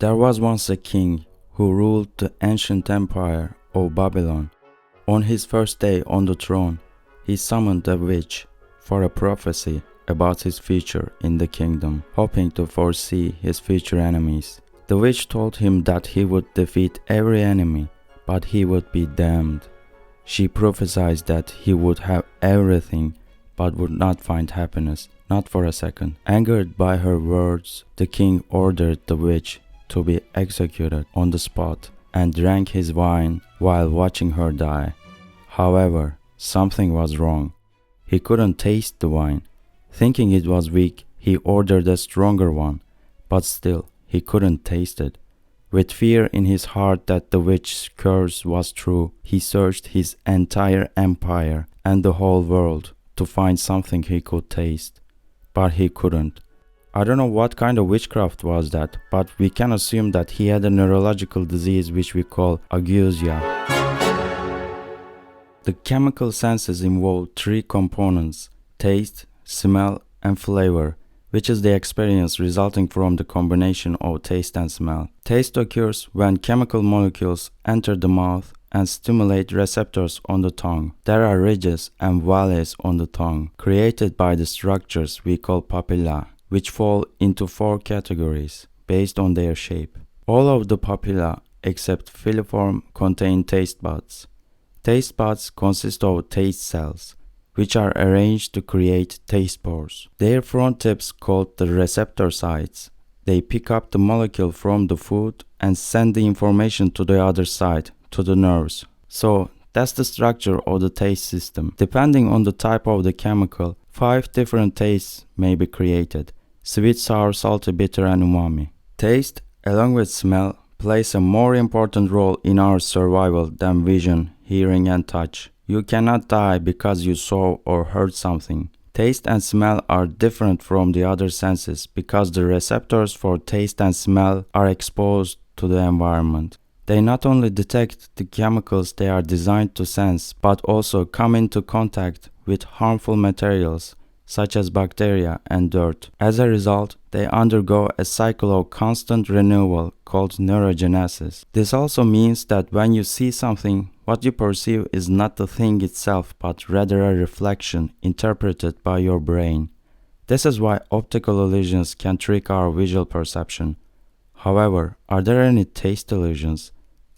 There was once a king who ruled the ancient empire of Babylon. On his first day on the throne, he summoned a witch for a prophecy about his future in the kingdom, hoping to foresee his future enemies. The witch told him that he would defeat every enemy, but he would be damned. She prophesied that he would have everything, but would not find happiness, not for a second. Angered by her words, the king ordered the witch to be executed on the spot and drank his wine while watching her die. However, something was wrong. He couldn't taste the wine. Thinking it was weak, he ordered a stronger one, but still he couldn't taste it. With fear in his heart that the witch's curse was true, he searched his entire empire and the whole world to find something he could taste. But he couldn't. I don't know what kind of witchcraft was that, but we can assume that he had a neurological disease which we call Ageusia. The chemical senses involve three components: taste, smell, and flavor, which is the experience resulting from the combination of taste and smell. Taste occurs when chemical molecules enter the mouth and stimulate receptors on the tongue. There are ridges and valleys on the tongue, created by the structures we call papillae, which fall into four categories based on their shape. All of the papillae, except filiform, contain taste buds. Taste buds consist of taste cells, which are arranged to create taste pores. Their front tips, called the receptor sites, they pick up the molecule from the food and send the information to the other side, to the nerves. So that's the structure of the taste system. Depending on the type of the chemical, 5 different tastes may be created: sweet, sour, salty, bitter, and umami. Taste, along with smell, plays a more important role in our survival than vision, hearing, and touch. You cannot die because you saw or heard something. Taste and smell are different from the other senses because the receptors for taste and smell are exposed to the environment. They not only detect the chemicals they are designed to sense, but also come into contact with harmful materials such as bacteria and dirt. As a result, they undergo a cycle of constant renewal called neurogenesis. This also means that when you see something, what you perceive is not the thing itself, but rather a reflection interpreted by your brain. This is why optical illusions can trick our visual perception. However, are there any taste illusions?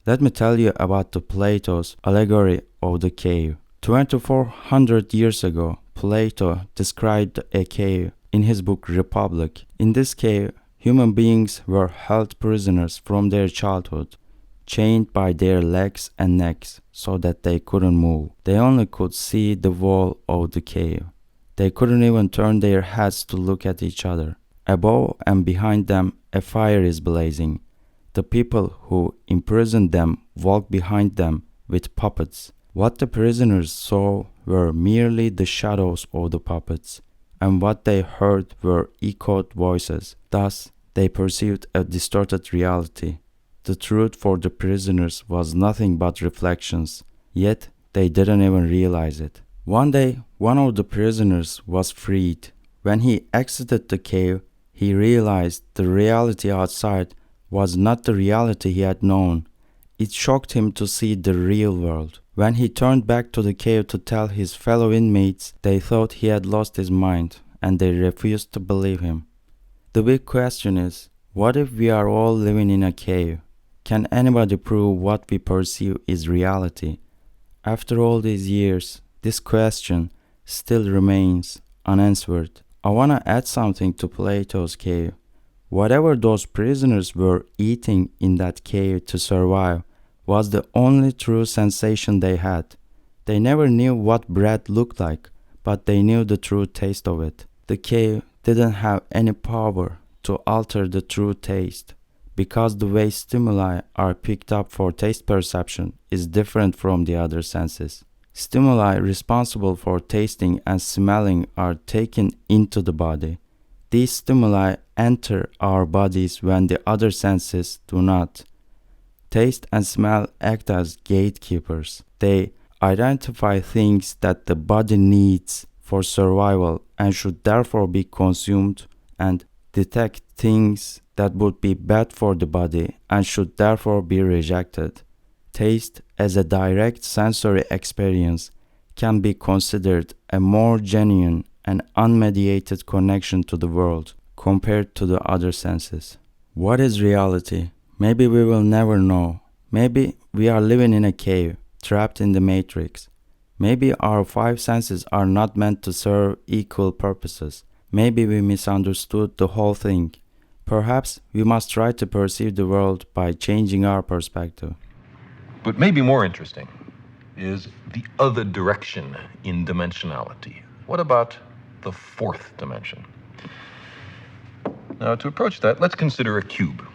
Let me tell you about the Plato's Allegory of the cave. 2400 years ago, Plato described a cave in his book Republic. In this cave, human beings were held prisoners from their childhood, chained by their legs and necks so that they couldn't move. They only could see the wall of the cave. They couldn't even turn their heads to look at each other. Above and behind them, a fire is blazing. The people who imprisoned them walk behind them with puppets. What the prisoners saw were merely the shadows of the puppets, and what they heard were echoed voices. Thus, they perceived a distorted reality. The truth for the prisoners was nothing but reflections, yet they didn't even realize it. One day, one of the prisoners was freed. When he exited the cave, he realized the reality outside was not the reality he had known. It shocked him to see the real world. When he turned back to the cave to tell his fellow inmates, they thought he had lost his mind, and they refused to believe him. The big question is, what if we are all living in a cave? Can anybody prove what we perceive is reality? After all these years, this question still remains unanswered. I want to add something to Plato's cave. Whatever those prisoners were eating in that cave to survive was the only true sensation they had. They never knew what bread looked like, but they knew the true taste of it. The cave didn't have any power to alter the true taste, because the way stimuli are picked up for taste perception is different from the other senses. Stimuli responsible for tasting and smelling are taken into the body. These stimuli enter our bodies when the other senses do not. Taste and smell act as gatekeepers. They identify things that the body needs for survival and should therefore be consumed, and detect things that would be bad for the body and should therefore be rejected. Taste, as a direct sensory experience, can be considered a more genuine and unmediated connection to the world compared to the other senses. What is reality? Maybe we will never know. Maybe we are living in a cave, trapped in the matrix. Maybe our five senses are not meant to serve equal purposes. Maybe we misunderstood the whole thing. Perhaps we must try to perceive the world by changing our perspective. But maybe more interesting is the other direction in dimensionality. What about the fourth dimension? Now, to approach that, let's consider a cube.